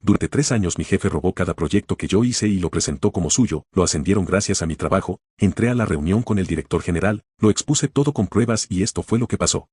Durante 3 años mi jefe robó cada proyecto que yo hice y lo presentó como suyo, lo ascendieron gracias a mi trabajo, entré a la reunión con el director general, lo expuse todo con pruebas y esto fue lo que pasó.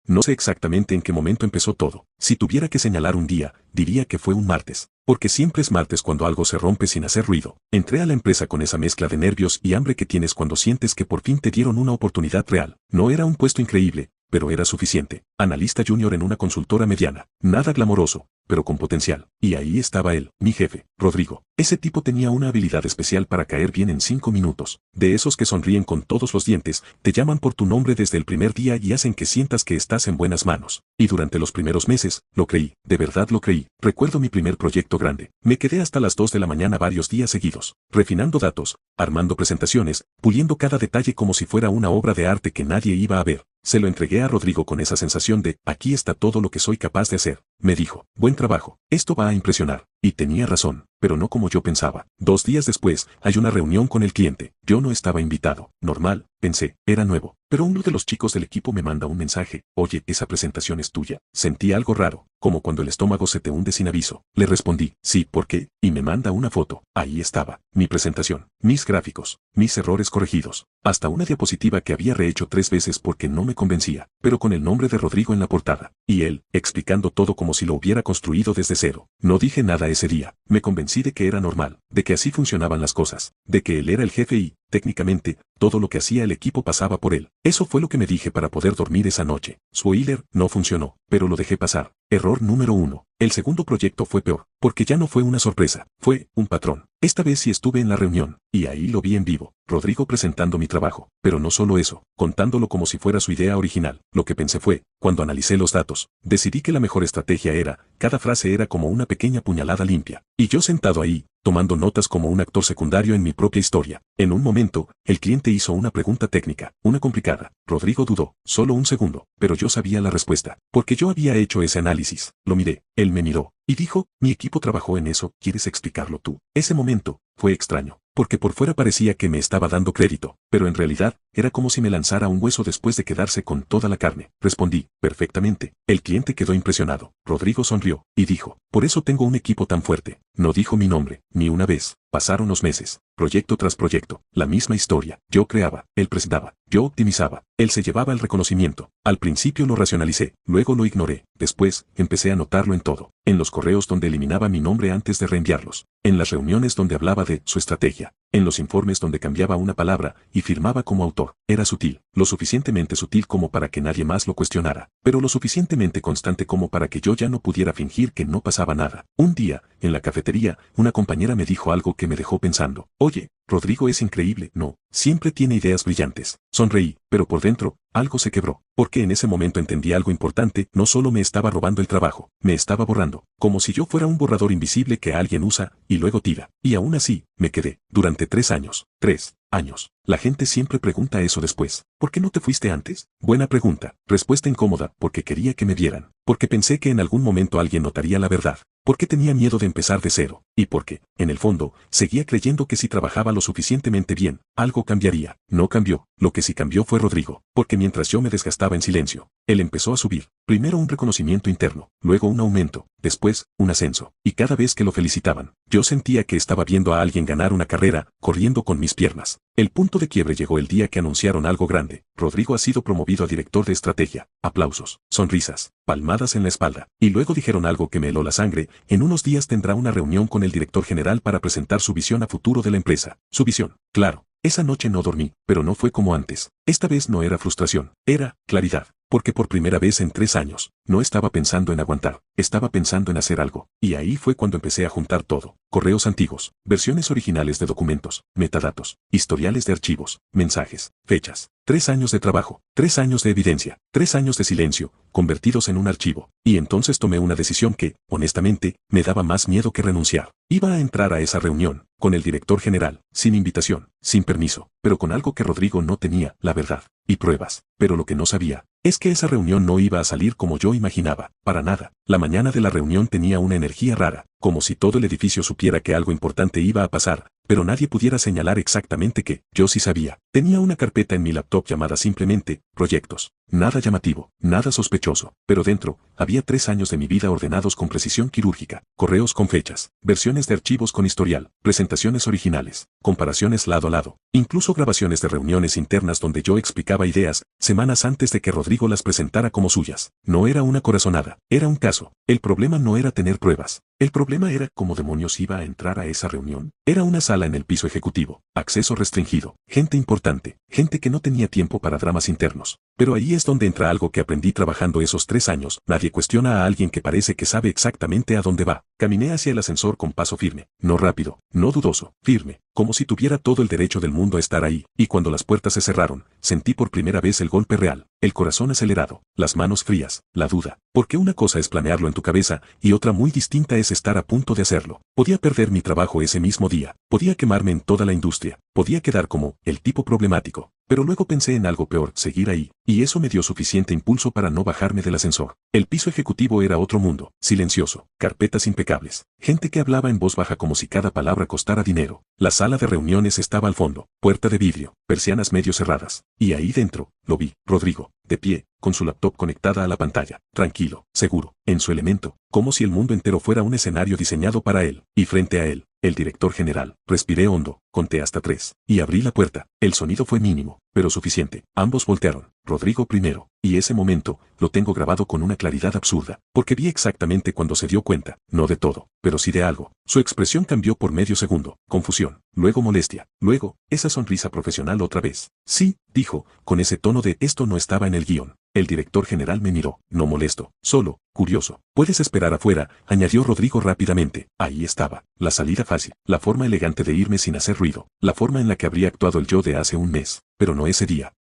No sé exactamente en qué momento empezó todo. Si tuviera que señalar un día, diría que fue un martes. Porque siempre es martes cuando algo se rompe sin hacer ruido. Entré a la empresa con esa mezcla de nervios y hambre que tienes cuando sientes que por fin te dieron una oportunidad real. No era un puesto increíble, pero era suficiente. Analista junior en una consultora mediana. Nada glamoroso, pero con potencial. Y ahí estaba él, mi jefe, Rodrigo. Ese tipo tenía una habilidad especial para caer bien en 5 minutos. De esos que sonríen con todos los dientes, te llaman por tu nombre desde el primer día y hacen que sientas que estás en buenas manos. Y durante los primeros meses, lo creí, de verdad lo creí. Recuerdo mi primer proyecto grande. Me quedé hasta las 2 de la mañana varios días seguidos, refinando datos, armando presentaciones, puliendo cada detalle como si fuera una obra de arte que nadie iba a ver. Se lo entregué a Rodrigo con esa sensación de, aquí está todo lo que soy capaz de hacer. Me dijo, buen trabajo, esto va a impresionar. Y tenía razón, pero no como yo pensaba. 2 días después, hay una reunión con el cliente. Yo no estaba invitado. Normal, pensé, era nuevo. Pero uno de los chicos del equipo me manda un mensaje. Oye, esa presentación es tuya. Sentí algo raro, como cuando el estómago se te hunde sin aviso. Le respondí, sí, ¿por qué? Y me manda una foto. Ahí estaba, mi presentación, mis gráficos, mis errores corregidos. Hasta una diapositiva que había rehecho 3 veces porque no me convencía, pero con el nombre de Rodrigo en la portada. Y él, explicando todo como si lo hubiera construido desde cero. No dije nada ese día. Me convencí de que era normal, de que así funcionaban las cosas, de que él era el jefe y, técnicamente, todo lo que hacía el equipo pasaba por él. Eso fue lo que me dije para poder dormir esa noche. Spoiler, no funcionó, pero lo dejé pasar. Error número 1. El segundo proyecto fue peor, porque ya no fue una sorpresa, fue un patrón. Esta vez sí estuve en la reunión, y ahí lo vi en vivo, Rodrigo presentando mi trabajo, pero no solo eso, contándolo como si fuera su idea original. Lo que pensé fue, cuando analicé los datos, decidí que la mejor estrategia era, cada frase era como una pequeña puñalada limpia, y yo sentado ahí, tomando notas como un actor secundario en mi propia historia. En un momento, el cliente hizo una pregunta técnica, una complicada. Rodrigo dudó, solo un segundo, pero yo sabía la respuesta, porque yo había hecho ese análisis. Lo miré, él me miró, y dijo, mi equipo trabajó en eso, ¿quieres explicarlo tú? Ese momento, fue extraño, porque por fuera parecía que me estaba dando crédito, pero en realidad, era como si me lanzara un hueso después de quedarse con toda la carne. Respondí, perfectamente. El cliente quedó impresionado. Rodrigo sonrió, y dijo, por eso tengo un equipo tan fuerte. No dijo mi nombre, ni una vez. Pasaron los meses, proyecto tras proyecto, la misma historia. Yo creaba, él presentaba, yo optimizaba, él se llevaba el reconocimiento. Al principio lo racionalicé, luego lo ignoré, después, empecé a notarlo en todo. En los correos donde eliminaba mi nombre antes de reenviarlos, en las reuniones donde hablaba de su estrategia, en los informes donde cambiaba una palabra y firmaba como autor. Era sutil, lo suficientemente sutil como para que nadie más lo cuestionara, pero lo suficientemente constante como para que yo ya no pudiera fingir que no pasaba nada. Un día, en la cafetería, una compañera me dijo algo que me dejó pensando. Oye, Rodrigo es increíble, ¿no? Siempre tiene ideas brillantes. Sonreí, pero por dentro, algo se quebró, porque en ese momento entendí algo importante. No solo me estaba robando el trabajo, me estaba borrando, como si yo fuera un borrador invisible que alguien usa y luego tira. Y aún así, me quedé, durante 3 años. 3 años. La gente siempre pregunta eso después. ¿Por qué no te fuiste antes? Buena pregunta. Respuesta incómoda, porque quería que me vieran. Porque pensé que en algún momento alguien notaría la verdad. Porque tenía miedo de empezar de cero. Y porque, en el fondo, seguía creyendo que si trabajaba lo suficientemente bien, algo cambiaría. No cambió. Lo que sí cambió fue Rodrigo. Porque mientras yo me desgastaba en silencio, él empezó a subir. Primero un reconocimiento interno, luego un aumento, después, un ascenso. Y cada vez que lo felicitaban, yo sentía que estaba viendo a alguien ganar una carrera, corriendo con mis piernas. El punto de quiebre llegó el día que anunciaron algo grande. Rodrigo ha sido promovido a director de estrategia. Aplausos, sonrisas, palmadas en la espalda. Y luego dijeron algo que me heló la sangre. En unos días tendrá una reunión con el director general para presentar su visión a futuro de la empresa. Su visión, claro. Esa noche no dormí, pero no fue como antes. Esta vez no era frustración, era claridad. Porque por primera vez en 3 años, no estaba pensando en aguantar, estaba pensando en hacer algo. Y ahí fue cuando empecé a juntar todo. Correos antiguos, versiones originales de documentos, metadatos, historiales de archivos, mensajes, fechas. 3 años de trabajo, 3 años de evidencia, 3 años de silencio, convertidos en un archivo. Y entonces tomé una decisión que, honestamente, me daba más miedo que renunciar. Iba a entrar a esa reunión, con el director general, sin invitación, sin permiso, pero con algo que Rodrigo no tenía, la verdad, y pruebas. Pero lo que no sabía, es que esa reunión no iba a salir como yo imaginaba, para nada. La mañana de la reunión tenía una energía rara, como si todo el edificio supiera que algo importante iba a pasar, pero nadie pudiera señalar exactamente qué. Yo sí sabía. Tenía una carpeta en mi laptop llamada simplemente, proyectos. Nada llamativo, nada sospechoso, pero dentro, había 3 años de mi vida ordenados con precisión quirúrgica, correos con fechas, versiones de archivos con historial, presentaciones originales, comparaciones lado a lado, incluso grabaciones de reuniones internas donde yo explicaba ideas, semanas antes de que Rodrigo las presentara como suyas. No era una corazonada, era un caso. El problema no era tener pruebas. El problema era cómo demonios iba a entrar a esa reunión. Era una sala en el piso ejecutivo, acceso restringido, gente importante, gente que no tenía tiempo para dramas internos. Pero ahí es donde entra algo que aprendí trabajando esos 3 años. Nadie cuestiona a alguien que parece que sabe exactamente a dónde va. Caminé hacia el ascensor con paso firme, no rápido, no dudoso, firme, como si tuviera todo el derecho del mundo a estar ahí, y cuando las puertas se cerraron, sentí por primera vez el golpe real, el corazón acelerado, las manos frías, la duda, porque una cosa es planearlo en tu cabeza, y otra muy distinta es estar a punto de hacerlo. Podía perder mi trabajo ese mismo día, podía quemarme en toda la industria, podía quedar como el tipo problemático. Pero luego pensé en algo peor, seguir ahí, y eso me dio suficiente impulso para no bajarme del ascensor. El piso ejecutivo era otro mundo, silencioso, carpetas impecables, gente que hablaba en voz baja como si cada palabra costara dinero. La sala de reuniones estaba al fondo, puerta de vidrio, persianas medio cerradas, y ahí dentro, lo vi, Rodrigo, de pie, con su laptop conectada a la pantalla, tranquilo, seguro, en su elemento, como si el mundo entero fuera un escenario diseñado para él, y frente a él, el director general. Respiré hondo, conté hasta 3, y abrí la puerta. El sonido fue mínimo, pero suficiente. Ambos voltearon, Rodrigo primero, y ese momento, lo tengo grabado con una claridad absurda, porque vi exactamente cuando se dio cuenta, no de todo, pero sí de algo. Su expresión cambió por medio segundo, confusión, luego molestia, luego, esa sonrisa profesional otra vez. Sí, dijo, con ese tono de esto no estaba en el guión. El director general me miró, no molesto, solo, curioso. Puedes esperar afuera, añadió Rodrigo rápidamente. Ahí estaba, la salida fácil, la forma elegante de irme sin hacer ruido, la forma en la que habría actuado el yo de hace un mes. Pero no ese día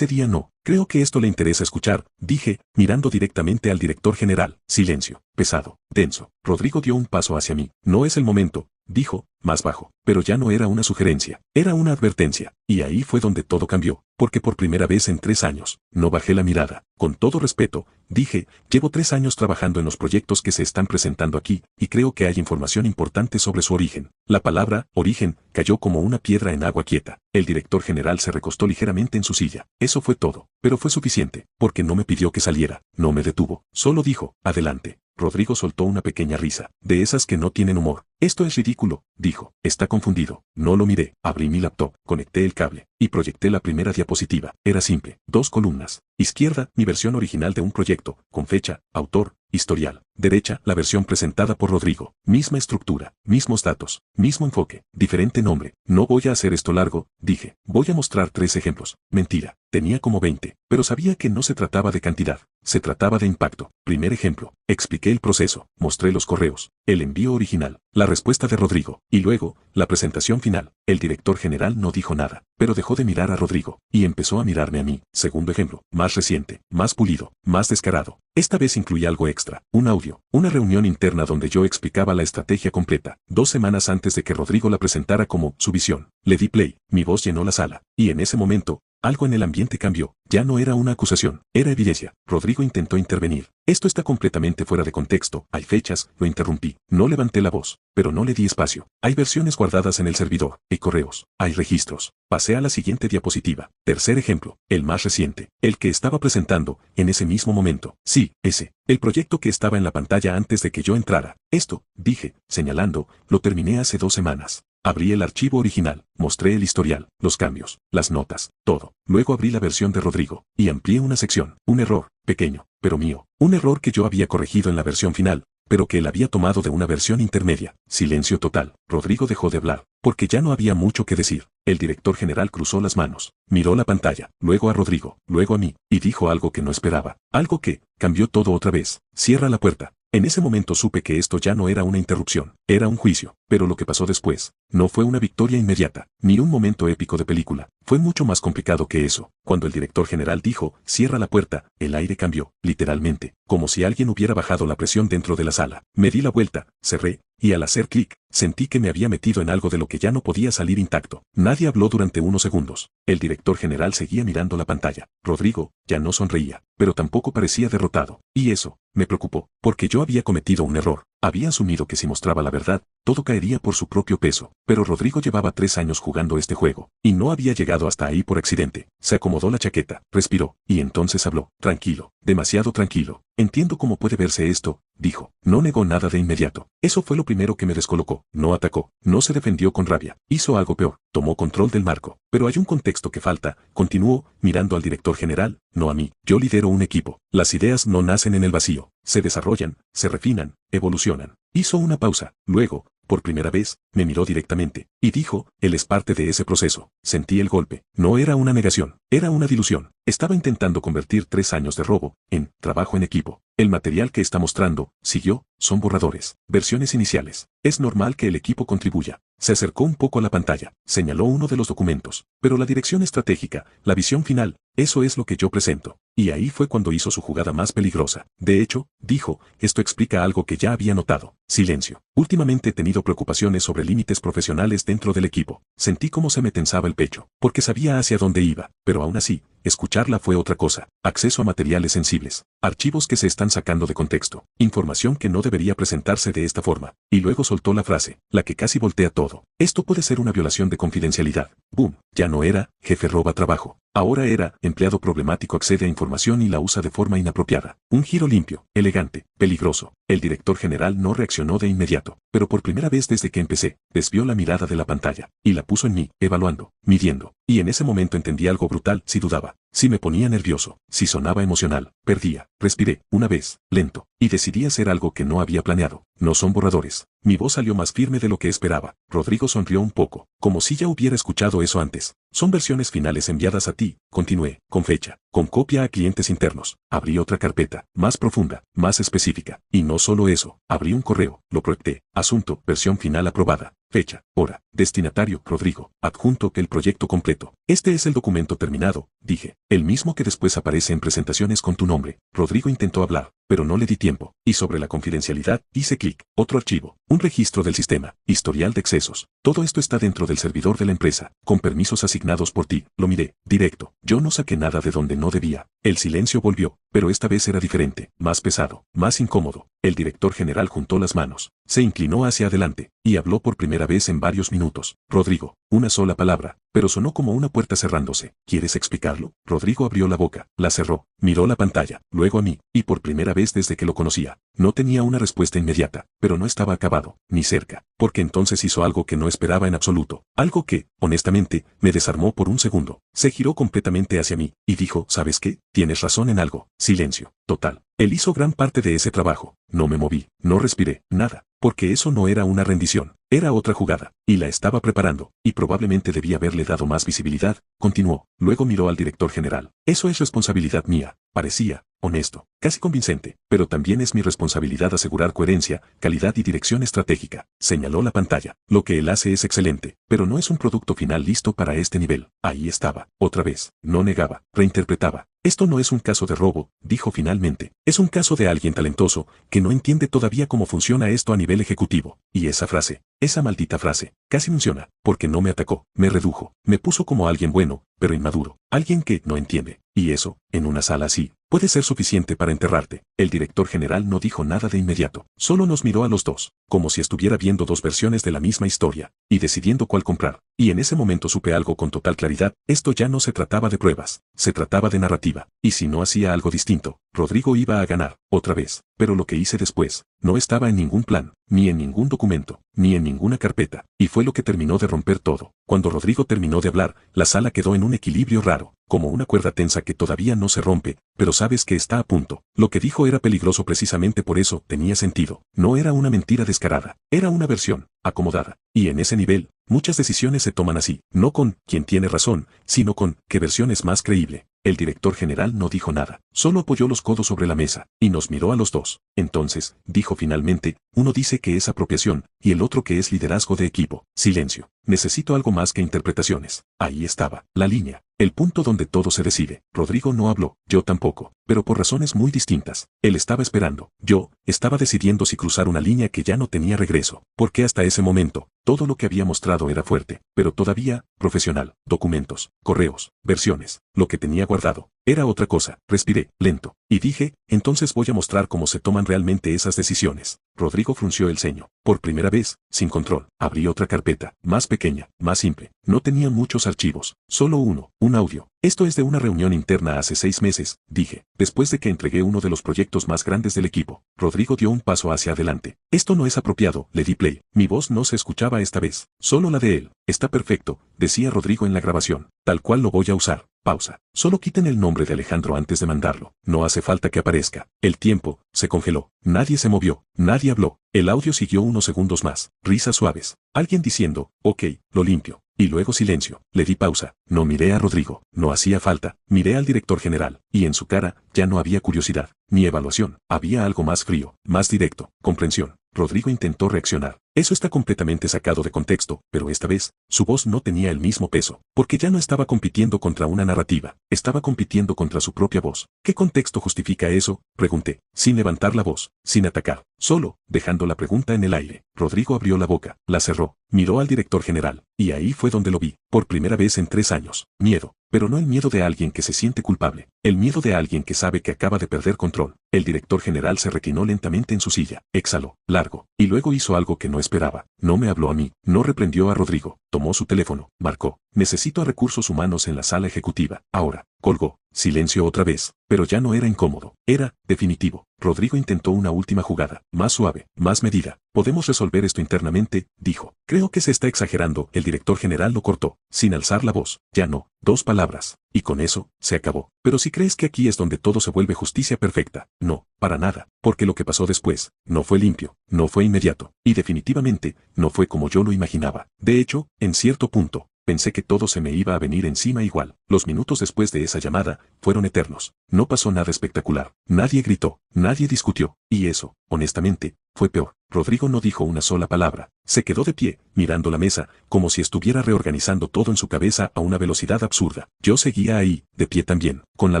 no. Creo que esto le interesa escuchar, dije, mirando directamente al director general. Silencio, pesado, denso. Rodrigo dio un paso hacia mí. No es el momento, dijo, más bajo, pero ya no era una sugerencia, era una advertencia, y ahí fue donde todo cambió, porque por primera vez en 3 años, no bajé la mirada. Con todo respeto, dije, llevo 3 años trabajando en los proyectos que se están presentando aquí, y creo que hay información importante sobre su origen. La palabra, origen, cayó como una piedra en agua quieta. El director general se recostó ligeramente en su silla. Eso fue todo, pero fue suficiente, porque no me pidió que saliera, no me detuvo, solo dijo, adelante. Rodrigo soltó una pequeña risa, de esas que no tienen humor. Esto es ridículo, dijo. Está confundido. No lo miré. Abrí mi laptop, conecté el cable, y proyecté la primera diapositiva. Era simple. 2 columnas. Izquierda, mi versión original de un proyecto, con fecha, autor, historial. Derecha, la versión presentada por Rodrigo. Misma estructura, mismos datos, mismo enfoque, diferente nombre. No voy a hacer esto largo, dije. Voy a mostrar 3 ejemplos. Mentira. Tenía como 20, pero sabía que no se trataba de cantidad, se trataba de impacto. Primer ejemplo, expliqué el proceso, mostré los correos, el envío original, la respuesta de Rodrigo, y luego, la presentación final. El director general no dijo nada, pero dejó de mirar a Rodrigo, y empezó a mirarme a mí. Segundo ejemplo, más reciente, más pulido, más descarado. Esta vez incluía algo extra, un audio, una reunión interna donde yo explicaba la estrategia completa, 2 semanas antes de que Rodrigo la presentara como su visión. Le di play, mi voz llenó la sala, y en ese momento, algo en el ambiente cambió. Ya no era una acusación, era evidencia. Rodrigo intentó intervenir. Esto está completamente fuera de contexto. Hay fechas, lo interrumpí. No levanté la voz, pero no le di espacio. Hay versiones guardadas en el servidor, hay correos, hay registros. Pasé a la siguiente diapositiva. Tercer ejemplo, el más reciente, el que estaba presentando, en ese mismo momento. Sí, ese. El proyecto que estaba en la pantalla antes de que yo entrara. Esto, dije, señalando, lo terminé hace 2 semanas. Abrí el archivo original, mostré el historial, los cambios, las notas, todo. Luego abrí la versión de Rodrigo, y amplié una sección, un error, pequeño, pero mío. Un error que yo había corregido en la versión final, pero que él había tomado de una versión intermedia. Silencio total. Rodrigo dejó de hablar, porque ya no había mucho que decir. El director general cruzó las manos, miró la pantalla, luego a Rodrigo, luego a mí, y dijo algo que no esperaba, algo que cambió todo otra vez. Cierra la puerta. En ese momento supe que esto ya no era una interrupción, era un juicio, pero lo que pasó después, no fue una victoria inmediata, ni un momento épico de película, fue mucho más complicado que eso. Cuando el director general dijo, cierra la puerta, el aire cambió, literalmente, como si alguien hubiera bajado la presión dentro de la sala. Me di la vuelta, cerré, y al hacer clic, sentí que me había metido en algo de lo que ya no podía salir intacto. Nadie habló durante unos segundos. El director general seguía mirando la pantalla. Rodrigo ya no sonreía, pero tampoco parecía derrotado. Y eso me preocupó, porque yo había cometido un error. Había asumido que si mostraba la verdad, todo caería por su propio peso. Pero Rodrigo llevaba 3 años jugando este juego, y no había llegado hasta ahí por accidente. Se acomodó la chaqueta, respiró, y entonces habló. Tranquilo, demasiado tranquilo. Entiendo cómo puede verse esto, dijo. No negó nada de inmediato. Eso fue lo primero que me descolocó. No atacó, no se defendió con rabia. Hizo algo peor, tomó control del marco. Pero hay un contexto que falta, continuó, mirando al director general, no a mí. Yo lidero un equipo. Las ideas no nacen en el vacío. Se desarrollan, se refinan, evolucionan. Hizo una pausa. Luego, por primera vez, me miró directamente, y dijo, él es parte de ese proceso. Sentí el golpe. No era una negación, era una dilución. Estaba intentando convertir 3 años de robo en trabajo en equipo. El material que está mostrando, siguió, son borradores, versiones iniciales. Es normal que el equipo contribuya. Se acercó un poco a la pantalla, señaló uno de los documentos. Pero la dirección estratégica, la visión final, eso es lo que yo presento. Y ahí fue cuando hizo su jugada más peligrosa. De hecho, dijo, esto explica algo que ya había notado. Silencio. Últimamente he tenido preocupaciones sobre límites profesionales dentro del equipo. Sentí cómo se me tensaba el pecho, porque sabía hacia dónde iba, pero aún así, escucharla fue otra cosa. Acceso a materiales sensibles, archivos que se están sacando de contexto, información que no debería presentarse de esta forma. Y luego soltó la frase, la que casi voltea todo. Esto puede ser una violación de confidencialidad. Boom. Ya no era, jefe roba trabajo. Ahora era, empleado problemático accede a información y la usa de forma inapropiada. Un giro limpio, elegante, peligroso. El director general no reaccionó de inmediato, pero por primera vez desde que empecé, desvió la mirada de la pantalla, y la puso en mí, evaluando, midiendo. Y en ese momento entendí algo brutal, si dudaba, si me ponía nervioso, si sonaba emocional, perdía. Respiré, una vez, lento, y decidí hacer algo que no había planeado. No son borradores. Mi voz salió más firme de lo que esperaba. Rodrigo sonrió un poco, como si ya hubiera escuchado eso antes. Son versiones finales enviadas a ti, continué, con fecha, con copia a clientes internos. Abrí otra carpeta, más profunda, más específica. Y no solo eso, abrí un correo, lo proyecté, asunto, versión final aprobada. Fecha, hora, destinatario, Rodrigo, adjunto que el proyecto completo. Este es el documento terminado, dije, el mismo que después aparece en presentaciones con tu nombre. Rodrigo intentó hablar, pero no le di tiempo, y sobre la confidencialidad, hice clic, otro archivo, un registro del sistema, historial de excesos. Todo esto está dentro del servidor de la empresa, con permisos asignados por ti. Lo miré, directo, yo no saqué nada de donde no debía. El silencio volvió, pero esta vez era diferente, más pesado, más incómodo. El director general juntó las manos, se inclinó hacia adelante, y habló por primera vez en varios minutos. Rodrigo, una sola palabra, pero sonó como una puerta cerrándose. ¿Quieres explicarlo? Rodrigo abrió la boca, la cerró, miró la pantalla, luego a mí, y por primera vez desde que lo conocía. No tenía una respuesta inmediata, pero no estaba acabado, ni cerca, porque entonces hizo algo que no esperaba en absoluto, algo que, honestamente, me desarmó por un segundo. Se giró completamente hacia mí, y dijo, ¿sabes qué? Tienes razón en algo. Silencio, total. Él hizo gran parte de ese trabajo. No me moví, no respiré, nada, porque eso no era una rendición, era otra jugada, y la estaba preparando, y probablemente debía haberle dado más visibilidad. Continuó, luego miró al director general. Eso es responsabilidad mía. Parecía, honesto, casi convincente, pero también es mi responsabilidad asegurar coherencia, calidad y dirección estratégica. Señaló la pantalla. Lo que él hace es excelente, pero no es un producto final listo para este nivel. Ahí estaba, otra vez, no negaba, reinterpretaba. Esto no es un caso de robo, dijo finalmente. Es un caso de alguien talentoso, que no entiende todavía cómo funciona esto a nivel ejecutivo. Y esa frase, esa maldita frase, casi funciona, porque no me atacó, me redujo, me puso como alguien bueno, pero inmaduro, alguien que no entiende. Y eso, en una sala así, puede ser suficiente para enterrarte. El director general no dijo nada de inmediato, solo nos miró a los dos, como si estuviera viendo dos versiones de la misma historia, y decidiendo cuál comprar. Y en ese momento supe algo con total claridad, esto ya no se trataba de pruebas, se trataba de narrativa, y si no hacía algo distinto, Rodrigo iba a ganar, otra vez. Pero lo que hice después, no estaba en ningún plan, ni en ningún documento, ni en ninguna carpeta, y fue lo que terminó de romper todo. Cuando Rodrigo terminó de hablar, la sala quedó en un equilibrio raro, como una cuerda tensa que todavía no se rompe, pero sabes que está a punto. Lo que dijo era peligroso precisamente por eso, tenía sentido. No era una mentira descarada, era una versión, acomodada. Y en ese nivel, muchas decisiones se toman así, no con quién tiene razón, sino con qué versión es más creíble. El director general no dijo nada, solo apoyó los codos sobre la mesa, y nos miró a los dos. Entonces, dijo finalmente, uno dice que es apropiación, y el otro que es liderazgo de equipo. Silencio. Necesito algo más que interpretaciones. Ahí estaba, la línea, el punto donde todo se decide. Rodrigo no habló, yo tampoco, pero por razones muy distintas. Él estaba esperando, yo estaba decidiendo si cruzar una línea que ya no tenía regreso, porque hasta ese momento, todo lo que había mostrado era fuerte, pero todavía, profesional, documentos, correos, versiones, lo que tenía guardado, Era otra cosa. Respiré, lento, y dije, entonces voy a mostrar cómo se toman realmente esas decisiones. Rodrigo frunció el ceño. Por primera vez, sin control, abrí otra carpeta, más pequeña, más simple. No tenía muchos archivos, solo uno, un audio. Esto es de una reunión interna hace 6 meses, dije, después de que entregué uno de los proyectos más grandes del equipo. Rodrigo dio un paso hacia adelante. Esto no es apropiado, le di play. Mi voz no se escuchaba esta vez, solo la de él. Está perfecto, decía Rodrigo en la grabación. Tal cual lo voy a usar. Pausa. Solo quiten el nombre de Alejandro antes de mandarlo. No hace falta que aparezca. El tiempo se congeló. Nadie se movió. Nadie habló. El audio siguió unos segundos más. Risas suaves. Alguien diciendo, ok, lo limpio. Y luego silencio. Le di pausa. No miré a Rodrigo. No hacía falta. Miré al director general. Y en su cara, ya no había curiosidad, ni evaluación. Había algo más frío, más directo. Comprensión. Rodrigo intentó reaccionar. Eso está completamente sacado de contexto, pero esta vez, su voz no tenía el mismo peso, porque ya no estaba compitiendo contra una narrativa, estaba compitiendo contra su propia voz. ¿Qué contexto justifica eso? Pregunté, sin levantar la voz, sin atacar, solo, dejando la pregunta en el aire. Rodrigo abrió la boca, la cerró, miró al director general, y ahí fue donde lo vi, por primera vez en 3 años. Miedo. Pero no el miedo de alguien que se siente culpable, el miedo de alguien que sabe que acaba de perder control. El director general se reclinó lentamente en su silla, exhaló, largo, y luego hizo algo que no esperaba. No me habló a mí, no reprendió a Rodrigo, tomó su teléfono, marcó. Necesito a recursos humanos en la sala ejecutiva, ahora. Colgó. Silencio otra vez, pero ya no era incómodo, era definitivo. Rodrigo intentó una última jugada, más suave, más medida. Podemos resolver esto internamente, dijo. Creo que se está exagerando. El director general lo cortó, sin alzar la voz. Ya no, 2 palabras. Y con eso, se acabó. Pero si crees que aquí es donde todo se vuelve justicia perfecta, no, para nada, porque lo que pasó después, no fue limpio, no fue inmediato, y definitivamente, no fue como yo lo imaginaba. De hecho, en cierto punto, pensé que todo se me iba a venir encima igual. Los minutos después de esa llamada fueron eternos. No pasó nada espectacular. Nadie gritó, nadie discutió. Y eso, honestamente, fue peor. Rodrigo no dijo una sola palabra. Se quedó de pie, mirando la mesa, como si estuviera reorganizando todo en su cabeza a una velocidad absurda. Yo seguía ahí, de pie también, con la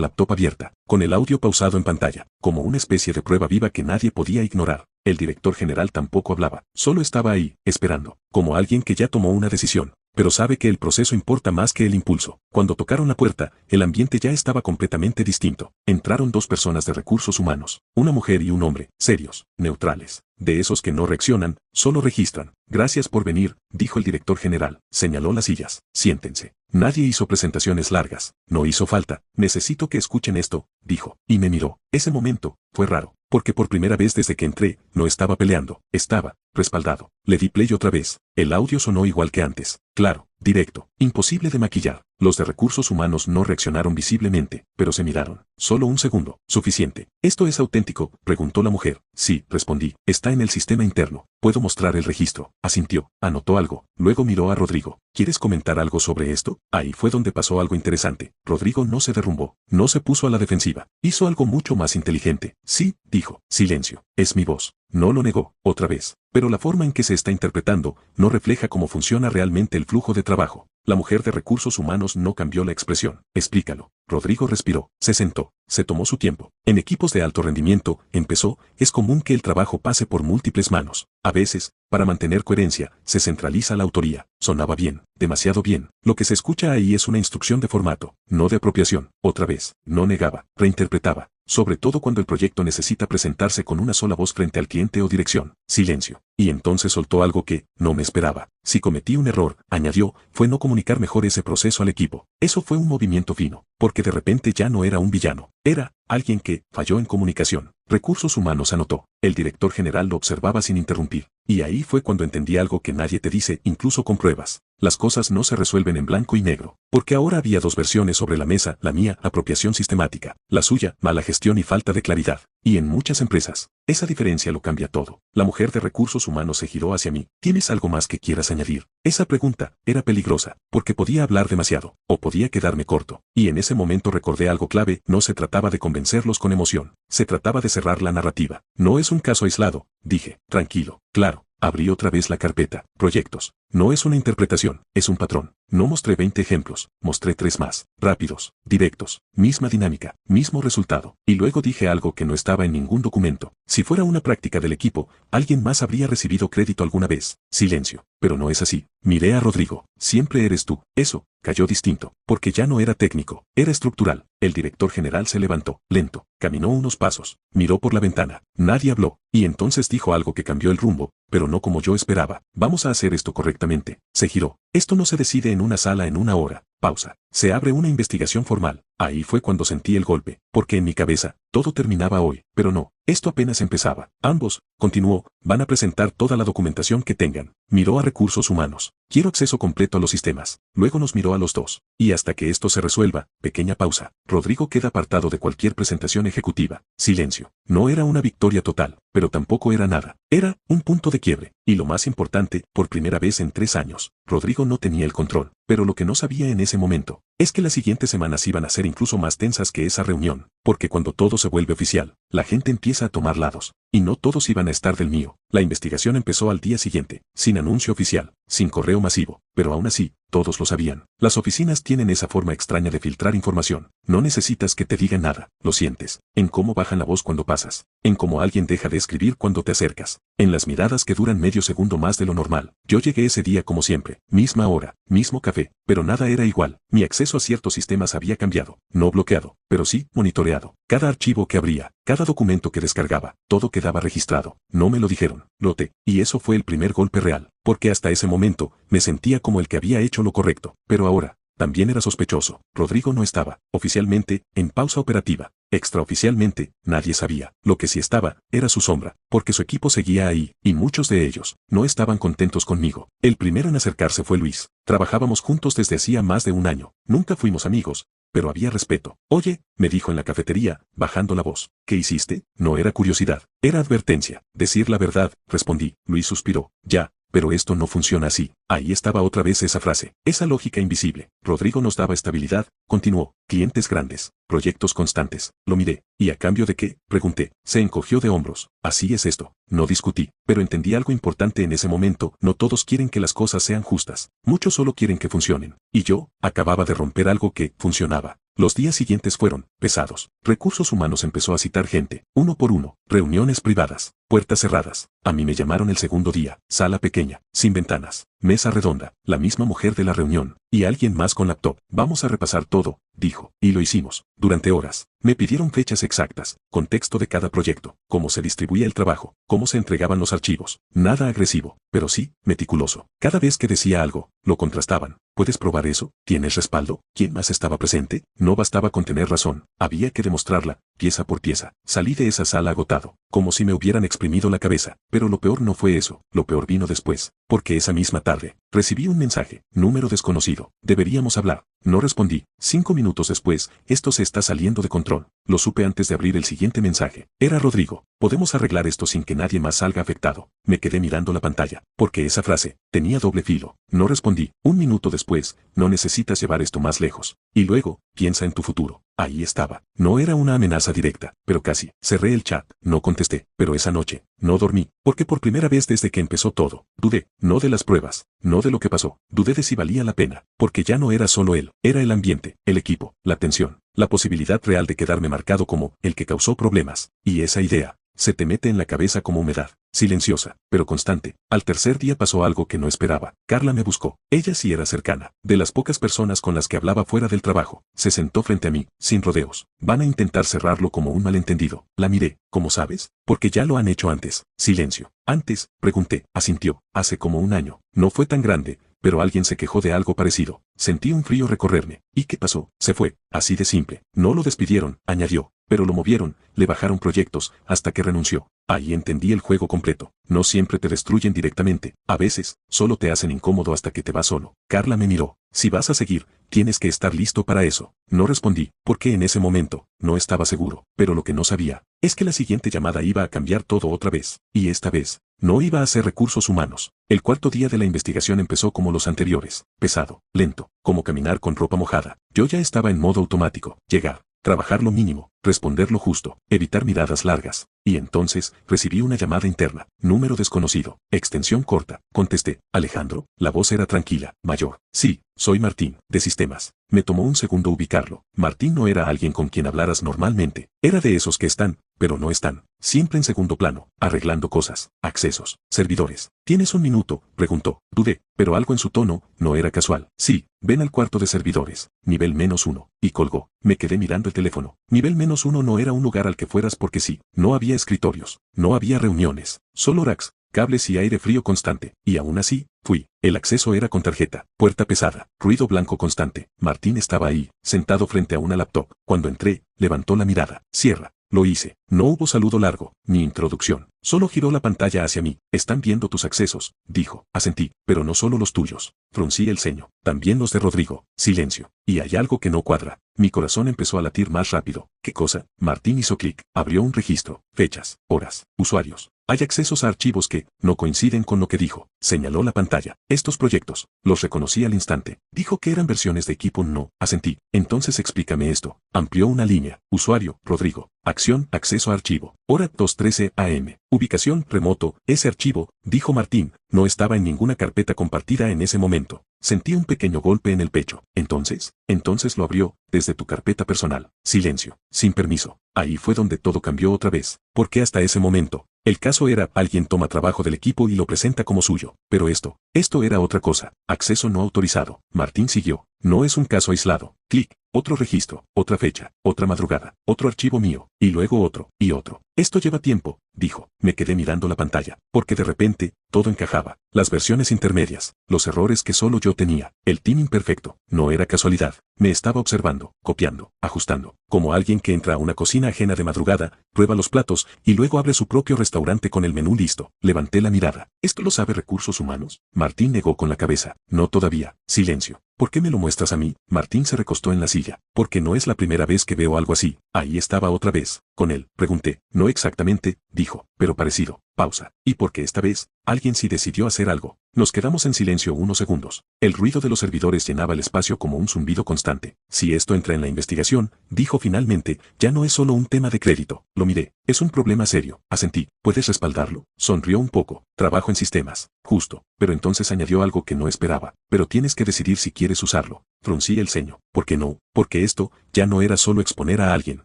laptop abierta, con el audio pausado en pantalla, como una especie de prueba viva que nadie podía ignorar. El director general tampoco hablaba, solo estaba ahí, esperando, como alguien que ya tomó una decisión, pero sabe que el proceso importa más que el impulso. Cuando tocaron la puerta, el ambiente ya estaba completamente distinto. Entraron 2 personas de recursos humanos, una mujer y un hombre, serios, neutrales, de esos que no reaccionan, solo registran. Gracias por venir, dijo el director general, señaló las sillas, siéntense. Nadie hizo presentaciones largas, no hizo falta, necesito que escuchen esto, dijo, y me miró. Ese momento, fue raro, porque por primera vez desde que entré, no estaba peleando, estaba respaldado. Le di play otra vez, el audio sonó igual que antes, claro, directo, imposible de maquillar. Los de recursos humanos no reaccionaron visiblemente, pero se miraron. Solo un segundo, suficiente. ¿Esto es auténtico?, preguntó la mujer. Sí, respondí, está en el sistema interno. ¿Puedo mostrar el registro? Asintió, anotó algo, luego miró a Rodrigo. ¿Quieres comentar algo sobre esto? Ahí fue donde pasó algo interesante. Rodrigo no se derrumbó, no se puso a la defensiva. Hizo algo mucho más inteligente. Sí, dijo. Silencio. Es mi voz. No lo negó, otra vez. Pero la forma en que se está interpretando no refleja cómo funciona realmente el flujo de trabajo. La mujer de recursos humanos no cambió la expresión. Explícalo. Rodrigo respiró, se sentó, se tomó su tiempo. En equipos de alto rendimiento, empezó, es común que el trabajo pase por múltiples manos. A veces, para mantener coherencia, se centraliza la autoría. Sonaba bien, demasiado bien. Lo que se escucha ahí es una instrucción de formato, no de apropiación. Otra vez, no negaba, reinterpretaba. Sobre todo cuando el proyecto necesita presentarse con una sola voz frente al cliente o dirección. Silencio. Y entonces soltó algo que no me esperaba. Si cometí un error, añadió, fue no comunicar mejor ese proceso al equipo. Eso fue un movimiento fino, porque de repente ya no era un villano. Era alguien que falló en comunicación. Recursos humanos anotó. El director general lo observaba sin interrumpir. Y ahí fue cuando entendí algo que nadie te dice, incluso con pruebas. Las cosas no se resuelven en blanco y negro. Porque ahora había 2 versiones sobre la mesa, la mía, apropiación sistemática. La suya, mala gestión y falta de claridad. Y en muchas empresas, esa diferencia lo cambia todo. La mujer de recursos humanos se giró hacia mí. ¿Tienes algo más que quieras añadir? Esa pregunta era peligrosa, porque podía hablar demasiado, o podía quedarme corto. Y en ese momento recordé algo clave, no se trataba de convencerlos con emoción. Se trataba de cerrar la narrativa. No es un caso aislado, dije, tranquilo, claro. Abrí otra vez la carpeta, proyectos. No es una interpretación, es un patrón. No mostré 20 ejemplos, mostré 3 más, rápidos, directos, misma dinámica, mismo resultado. Y luego dije algo que no estaba en ningún documento. Si fuera una práctica del equipo, alguien más habría recibido crédito alguna vez. Silencio. Pero no es así. Miré a Rodrigo. Siempre eres tú. Eso, cayó distinto, porque ya no era técnico, era estructural. El director general se levantó, lento, caminó unos pasos, miró por la ventana. Nadie habló, y entonces dijo algo que cambió el rumbo, pero no como yo esperaba. Vamos a hacer esto correctamente. Se giró. Esto no se decide en una sala en una hora. Pausa. Se abre una investigación formal. Ahí fue cuando sentí el golpe, porque en mi cabeza, todo terminaba hoy, pero no, esto apenas empezaba. Ambos, continuó, van a presentar toda la documentación que tengan. Miró a recursos humanos. Quiero acceso completo a los sistemas. Luego nos miró a los dos. Y hasta que esto se resuelva, pequeña pausa. Rodrigo queda apartado de cualquier presentación ejecutiva. Silencio. No era una victoria total, pero tampoco era nada. Era un punto de quiebre. Y lo más importante, por primera vez en 3 años, Rodrigo no tenía el control. Pero lo que no sabía en ese momento, es que las siguientes semanas iban a ser incluso más tensas que esa reunión, porque cuando todo se vuelve oficial, la gente empieza a tomar lados, y no todos iban a estar del mío. La investigación empezó al día siguiente, sin anuncio oficial, sin correo masivo, pero aún así, todos lo sabían. Las oficinas tienen esa forma extraña de filtrar información. No necesitas que te digan nada, lo sientes, en cómo bajan la voz cuando pasas, en cómo alguien deja de escribir cuando te acercas, en las miradas que duran medio segundo más de lo normal. Yo llegué ese día como siempre, misma hora, mismo café, pero nada era igual. Mi acceso a ciertos sistemas había cambiado, no bloqueado, pero sí monitoreado. Cada archivo que abría, cada documento que descargaba, todo quedaba registrado. No me lo dijeron, lo noté, y eso fue el primer golpe real, porque hasta ese momento, me sentía como el que había hecho lo correcto, pero ahora, también era sospechoso. Rodrigo no estaba, oficialmente, en pausa operativa. Extraoficialmente, nadie sabía. Lo que sí estaba, era su sombra, porque su equipo seguía ahí, y muchos de ellos, no estaban contentos conmigo. El primero en acercarse fue Luis. Trabajábamos juntos desde hacía más de 1 año. Nunca fuimos amigos, pero había respeto. Oye, me dijo en la cafetería, bajando la voz. ¿Qué hiciste? No era curiosidad, era advertencia. Decir la verdad, respondí. Luis suspiró. Ya. Pero esto no funciona así. Ahí estaba otra vez esa frase, esa lógica invisible. Rodrigo nos daba estabilidad, continuó, clientes grandes, proyectos constantes. Lo miré. ¿Y a cambio de qué? Pregunté. Se encogió de hombros. Así es esto. No discutí, pero entendí algo importante en ese momento. No todos quieren que las cosas sean justas. Muchos solo quieren que funcionen. Y yo, acababa de romper algo que funcionaba. Los días siguientes fueron pesados. Recursos Humanos empezó a citar gente, uno por uno, reuniones privadas, puertas cerradas. A mí me llamaron el segundo día, sala pequeña, sin ventanas, mesa redonda, la misma mujer de la reunión, y alguien más con laptop. Vamos a repasar todo, dijo, y lo hicimos, durante horas. Me pidieron fechas exactas, contexto de cada proyecto, cómo se distribuía el trabajo, cómo se entregaban los archivos. Nada agresivo, pero sí, meticuloso. Cada vez que decía algo, lo contrastaban. ¿Puedes probar eso? ¿Tienes respaldo? ¿Quién más estaba presente? No bastaba con tener razón, había que demostrarla, pieza por pieza. Salí de esa sala agotado, como si me hubieran exprimido la cabeza. Pero lo peor no fue eso, lo peor vino después, porque esa misma tarde, recibí un mensaje, número desconocido, deberíamos hablar. No respondí. 5 minutos después, esto se está saliendo de control. Lo supe antes de abrir el siguiente mensaje. Era Rodrigo. Podemos arreglar esto sin que nadie más salga afectado. Me quedé mirando la pantalla, porque esa frase tenía doble filo. No respondí. 1 minuto después, no necesitas llevar esto más lejos. Y luego, piensa en tu futuro. Ahí estaba. No era una amenaza directa, pero casi. Cerré el chat. No contesté. Pero esa noche, no dormí, porque por primera vez desde que empezó todo, dudé, no de las pruebas, no de lo que pasó, dudé de si valía la pena, porque ya no era solo él, era el ambiente, el equipo, la tensión, la posibilidad real de quedarme marcado como el que causó problemas, y esa idea, se te mete en la cabeza como humedad, silenciosa, pero constante. Al tercer día pasó algo que no esperaba. Carla me buscó. Ella sí era cercana, de las pocas personas con las que hablaba fuera del trabajo. Se sentó frente a mí, sin rodeos. Van a intentar cerrarlo como un malentendido. La miré. ¿Cómo sabes? Porque ya lo han hecho antes. Silencio. Antes, pregunté. Asintió. Hace como 1 año. No fue tan grande, pero alguien se quejó de algo parecido. Sentí un frío recorrerme. ¿Y qué pasó? Se fue. Así de simple. No lo despidieron, añadió. Pero lo movieron, le bajaron proyectos, hasta que renunció. Ahí entendí el juego completo. No siempre te destruyen directamente. A veces, solo te hacen incómodo hasta que te vas solo. Carla me miró. Si vas a seguir, tienes que estar listo para eso. No respondí, porque en ese momento, no estaba seguro. Pero lo que no sabía, es que la siguiente llamada iba a cambiar todo otra vez. Y esta vez, no iba a ser Recursos Humanos. El 4.º día de la investigación empezó como los anteriores. Pesado, lento, como caminar con ropa mojada. Yo ya estaba en modo automático. Llegar. Trabajar lo mínimo, responder lo justo, evitar miradas largas. y entonces recibí una llamada interna. Número desconocido. Extensión corta. Contesté. Alejandro. La voz era tranquila. Mayor. Sí, soy Martín, de sistemas. Me tomó un segundo ubicarlo. Martín no era alguien con quien hablaras normalmente. Era de esos que están, pero no están. Siempre en segundo plano, arreglando cosas, accesos, servidores. ¿Tienes un minuto?, preguntó. Dudé, pero algo en su tono no era casual. Sí, ven al cuarto de servidores, nivel -1, y colgó. Me quedé mirando el teléfono. Nivel -1 no era un lugar al que fueras porque sí. No había escritorios, no había reuniones, solo racks, cables y aire frío constante. Y aún así, fui. El acceso era con tarjeta, puerta pesada, ruido blanco constante. Martín estaba ahí, sentado frente a una laptop. Cuando entré, levantó la mirada. Cierra. Lo hice. No hubo saludo largo, ni introducción. Solo giró la pantalla hacia mí. Están viendo tus accesos, dijo. Asentí, pero no solo los tuyos. Fruncí el ceño. También los de Rodrigo. Silencio. Y hay algo que no cuadra. Mi corazón empezó a latir más rápido. ¿Qué cosa? Martín hizo clic. Abrió un registro. Fechas, horas, usuarios. Hay accesos a archivos que no coinciden con lo que dijo. Señaló la pantalla. Estos proyectos, los reconocí al instante. Dijo que eran versiones de equipo no. Asentí. Entonces explícame esto. Amplió una línea. Usuario, Rodrigo. Acción, acceso a archivo. Hora 2:13 am. Ubicación, remoto. Ese archivo, dijo Martín, no estaba en ninguna carpeta compartida en ese momento. Sentí un pequeño golpe en el pecho. Entonces lo abrió, desde tu carpeta personal. Silencio. Sin permiso. Ahí fue donde todo cambió otra vez. Porque hasta ese momento, el caso era, alguien toma trabajo del equipo y lo presenta como suyo. Pero esto era otra cosa. Acceso no autorizado. Martín siguió. No es un caso aislado. Clic. Otro registro, otra fecha, otra madrugada, otro archivo mío, y luego otro, y otro. Esto lleva tiempo, dijo. Me quedé mirando la pantalla, porque de repente, todo encajaba. Las versiones intermedias, los errores que solo yo tenía, el team imperfecto. No era casualidad. Me estaba observando, copiando, ajustando. Como alguien que entra a una cocina ajena de madrugada, prueba los platos, y luego abre su propio restaurante con el menú listo. Levanté la mirada. ¿Esto lo sabe Recursos Humanos? Martín negó con la cabeza. No todavía. Silencio. ¿Por qué me lo muestras a mí? Martín se recostó en la silla. Porque no es la primera vez que veo algo así. Ahí estaba otra vez. Con él. Pregunté. No exactamente, dijo, pero parecido. Pausa. Y porque esta vez, alguien sí decidió hacer algo. Nos quedamos en silencio unos segundos. El ruido de los servidores llenaba el espacio como un zumbido constante. Si esto entra en la investigación, dijo finalmente, ya no es solo un tema de crédito. Lo miré. Es un problema serio. Asentí. ¿Puedes respaldarlo? Sonrió un poco. Trabajo en sistemas. Justo. Pero entonces añadió algo que no esperaba. Pero tienes que decidir si quieres usarlo. Fruncí el ceño. ¿Por qué no? Porque esto, ya no era solo exponer a alguien.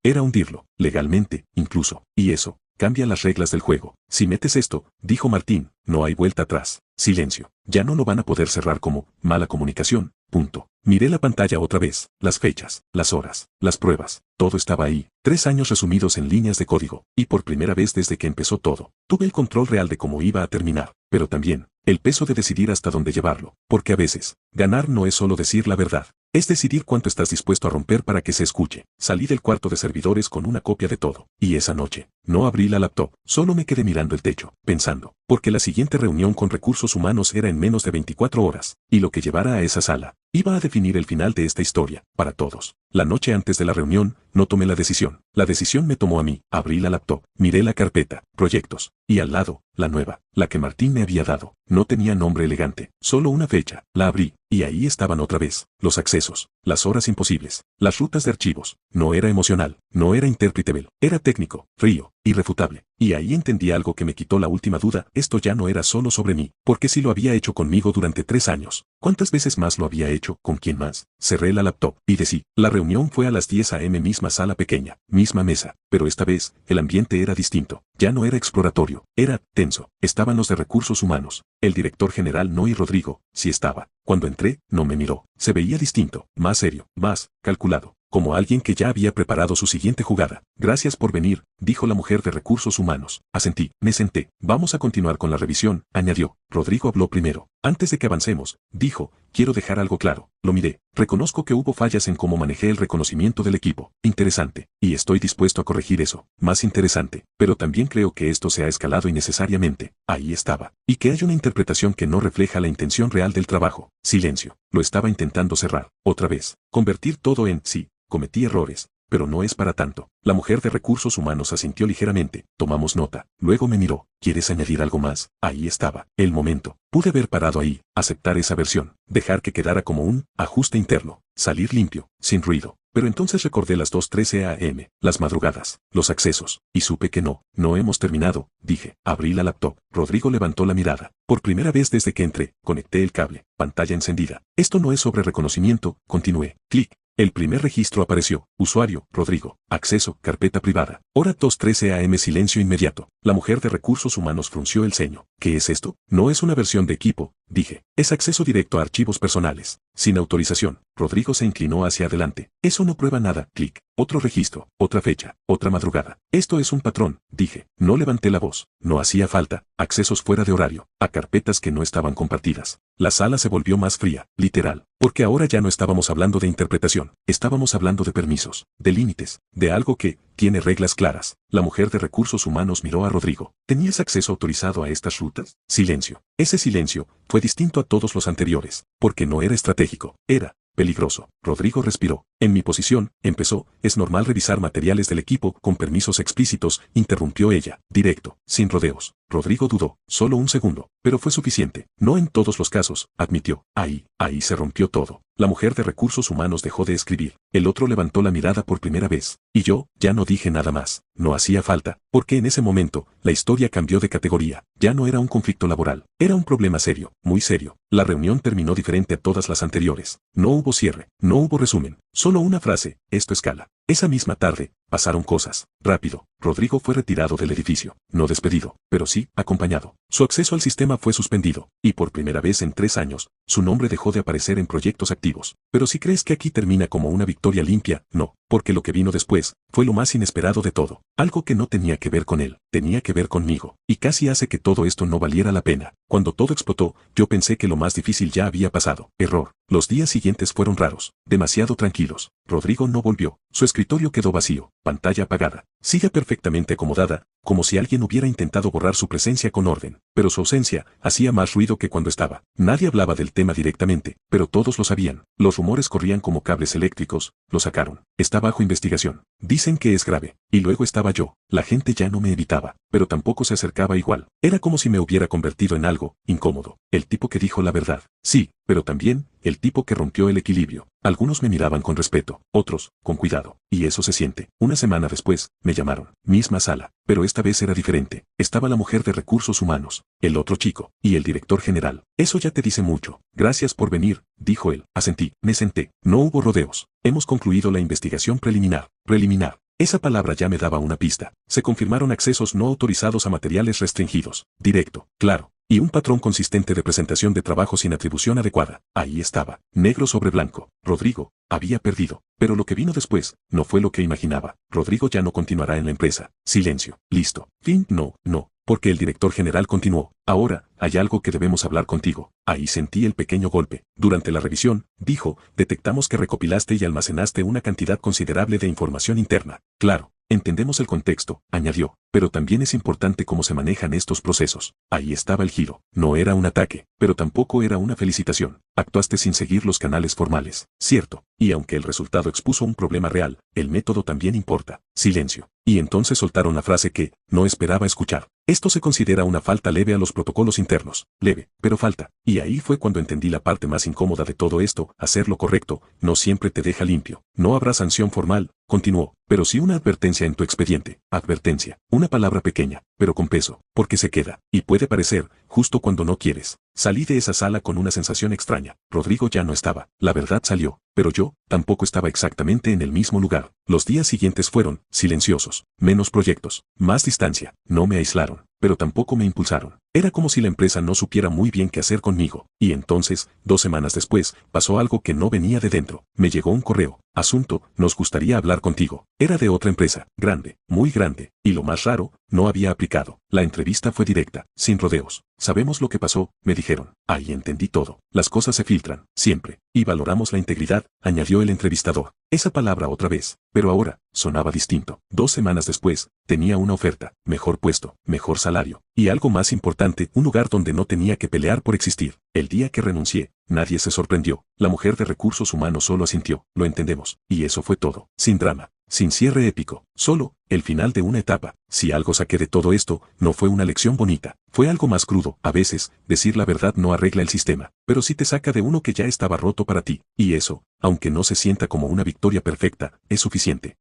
Era hundirlo. Legalmente, incluso. Y eso, cambia las reglas del juego. Si metes esto, dijo Martín, no hay vuelta atrás. Silencio. Ya no lo van a poder cerrar como mala comunicación. Punto. Miré la pantalla otra vez, las fechas, las horas, las pruebas, todo estaba ahí. 3 años resumidos en líneas de código, y por primera vez desde que empezó todo, tuve el control real de cómo iba a terminar, pero también, el peso de decidir hasta dónde llevarlo, porque a veces, ganar no es solo decir la verdad, es decidir cuánto estás dispuesto a romper para que se escuche. Salí del cuarto de servidores con una copia de todo, y esa noche, no abrí la laptop, solo me quedé mirando el techo, pensando, porque la siguiente reunión con Recursos Humanos era en menos de 24 horas, y lo que llevara a esa sala, iba a definir el final de esta historia, para todos. La noche antes de la reunión, no tomé la decisión. La decisión me tomó a mí. Abrí la laptop, miré la carpeta, proyectos, y al lado, la nueva, la que Martín me había dado. No tenía nombre elegante, solo una fecha. La abrí, y ahí estaban otra vez, los accesos, las horas imposibles, las rutas de archivos. No era emocional, no era interpretable, era técnico, frío, irrefutable. Y ahí entendí algo que me quitó la última duda. Esto ya no era solo sobre mí, porque si lo había hecho conmigo durante 3 años, ¿cuántas veces más lo había hecho? ¿Con quién más? Cerré la laptop y decí. La reunión fue a las 10 am, misma sala pequeña, misma mesa, pero esta vez, el ambiente era distinto. Ya no era exploratorio, era tenso. Estaban los de Recursos Humanos. El director general no, y Rodrigo, sí estaba. Cuando entré, no me miró. Se veía distinto, más serio, más calculado, como alguien que ya había preparado su siguiente jugada. Gracias por venir, dijo la mujer de Recursos Humanos. Asentí. Me senté. Vamos a continuar con la revisión, añadió. Rodrigo habló primero. Antes de que avancemos, dijo, quiero dejar algo claro. Lo miré. Reconozco que hubo fallas en cómo manejé el reconocimiento del equipo. Interesante. Y estoy dispuesto a corregir eso. Más interesante. Pero también creo que esto se ha escalado innecesariamente. Ahí estaba. Y que hay una interpretación que no refleja la intención real del trabajo. Silencio. Lo estaba intentando cerrar. Otra vez. Convertir todo en sí. Cometí errores. pero no es para tanto. La mujer de recursos humanos asintió ligeramente. Tomamos nota. Luego me miró. ¿Quieres añadir algo más? Ahí estaba. El momento. Pude haber parado ahí, aceptar esa versión, dejar que quedara como un ajuste interno, salir limpio, sin ruido. Pero entonces recordé las 2:13 a.m., las madrugadas, los accesos, y supe que no hemos terminado, dije. Abrí la laptop. Rodrigo levantó la mirada. Por primera vez desde que entré, conecté el cable, pantalla encendida. Esto no es sobre reconocimiento, continué. Clic. El primer registro apareció. Usuario, Rodrigo. Acceso, carpeta privada. Hora 2:13 a.m. Silencio inmediato. La mujer de recursos humanos frunció el ceño. ¿Qué es esto? No es una versión de equipo, dije. Es acceso directo a archivos personales. Sin autorización. Rodrigo se inclinó hacia adelante. Eso no prueba nada. Clic. Otro registro, otra fecha, otra madrugada. Esto es un patrón, dije. No levanté la voz. No hacía falta. Accesos fuera de horario, a carpetas que no estaban compartidas. La sala se volvió más fría, literal, porque ahora ya no estábamos hablando de interpretación, estábamos hablando de permisos, de límites, de algo que tiene reglas claras. La mujer de recursos humanos miró a Rodrigo. ¿Tenías acceso autorizado a estas rutas? Silencio. Ese silencio fue distinto a todos los anteriores, porque no era estratégico, era peligroso. Rodrigo respiró. En mi posición, empezó, es normal revisar materiales del equipo con permisos explícitos, interrumpió ella, directo, sin rodeos. Rodrigo dudó, solo un segundo, pero fue suficiente. No en todos los casos, admitió. Ahí se rompió todo. La mujer de recursos humanos dejó de escribir. El otro levantó la mirada por primera vez. Y yo, ya no dije nada más. No hacía falta, porque en ese momento, la historia cambió de categoría. Ya no era un conflicto laboral. Era un problema serio, muy serio. La reunión terminó diferente a todas las anteriores. No hubo cierre, no hubo resumen. Solo una frase, esto escala. Esa misma tarde, pasaron cosas. Rápido, Rodrigo fue retirado del edificio. No despedido, pero sí, acompañado. Su acceso al sistema fue suspendido, y por primera vez en 3 años, su nombre dejó de aparecer en proyectos activos. Pero si crees que aquí termina como una victoria limpia, no, porque lo que vino después, fue lo más inesperado de todo. Algo que no tenía que ver con él, tenía que ver conmigo, y casi hace que todo esto no valiera la pena. Cuando todo explotó, yo pensé que lo más difícil ya había pasado. Error. Los días siguientes fueron raros, demasiado tranquilos. Rodrigo no volvió. Su escritorio quedó vacío, pantalla apagada, silla perfectamente acomodada, como si alguien hubiera intentado borrar su presencia con orden, pero su ausencia hacía más ruido que cuando estaba. Nadie hablaba del tema directamente, pero todos lo sabían. Los rumores corrían como cables eléctricos. Lo sacaron. Está bajo investigación. Dicen que es grave. Y luego estaba yo. La gente ya no me evitaba, pero tampoco se acercaba igual. Era como si me hubiera convertido en algo incómodo. El tipo que dijo la verdad. Sí, pero también el tipo que rompió el equilibrio. Algunos me miraban con respeto, otros, con cuidado. Y eso se siente. Una semana después, me llamaron. Misma sala. Pero esta vez era diferente. Estaba la mujer de recursos humanos, el otro chico, y el director general. Eso ya te dice mucho. Gracias por venir, dijo él. Asentí. Me senté. No hubo rodeos. Hemos concluido la investigación preliminar. Preliminar. Esa palabra ya me daba una pista. Se confirmaron accesos no autorizados a materiales restringidos. Directo. Claro. Y un patrón consistente de presentación de trabajo sin atribución adecuada. Ahí estaba, negro sobre blanco. Rodrigo había perdido. Pero lo que vino después no fue lo que imaginaba. Rodrigo ya no continuará en la empresa. Silencio. Listo. Fin. No. Porque el director general continuó. Ahora, hay algo que debemos hablar contigo. Ahí sentí el pequeño golpe. Durante la revisión, dijo, detectamos que recopilaste y almacenaste una cantidad considerable de información interna. Claro. Entendemos el contexto, añadió, pero también es importante cómo se manejan estos procesos. Ahí estaba el giro. No era un ataque, pero tampoco era una felicitación. Actuaste sin seguir los canales formales, cierto, y aunque el resultado expuso un problema real, el método también importa. Silencio. Y entonces soltaron la frase que no esperaba escuchar. Esto se considera una falta leve a los protocolos internos. Leve, pero falta. Y ahí fue cuando entendí la parte más incómoda de todo esto. Hacer lo correcto no siempre te deja limpio. No habrá sanción formal, continuó, pero sí una advertencia en tu expediente. Advertencia. Una palabra pequeña, pero con peso, porque se queda. Y puede parecer, justo cuando no quieres. Salí de esa sala con una sensación extraña. Rodrigo ya no estaba. La verdad salió, pero yo tampoco estaba exactamente en el mismo lugar. Los días siguientes fueron silenciosos. Menos proyectos, más distancia. No me aislaron, pero tampoco me impulsaron. Era como si la empresa no supiera muy bien qué hacer conmigo. Y entonces, 2 semanas después, pasó algo que no venía de dentro. Me llegó un correo. Asunto, nos gustaría hablar contigo. Era de otra empresa, grande, muy grande, y lo más raro, no había aplicado. La entrevista fue directa, sin rodeos. Sabemos lo que pasó, me dijeron. Ahí entendí todo. Las cosas se filtran, siempre. Y valoramos la integridad, añadió el entrevistador. Esa palabra otra vez, pero ahora, sonaba distinto. 2 semanas después, tenía una oferta, mejor puesto, mejor salario, y algo más importante, un lugar donde no tenía que pelear por existir. El día que renuncié, nadie se sorprendió. La mujer de recursos humanos solo asintió. Lo entendemos. Y eso fue todo. Sin drama. sin cierre épico, solo, el final de una etapa. Si algo saqué de todo esto, no fue una lección bonita, fue algo más crudo. A veces, decir la verdad no arregla el sistema, pero sí te saca de uno que ya estaba roto para ti, y eso, aunque no se sienta como una victoria perfecta, es suficiente.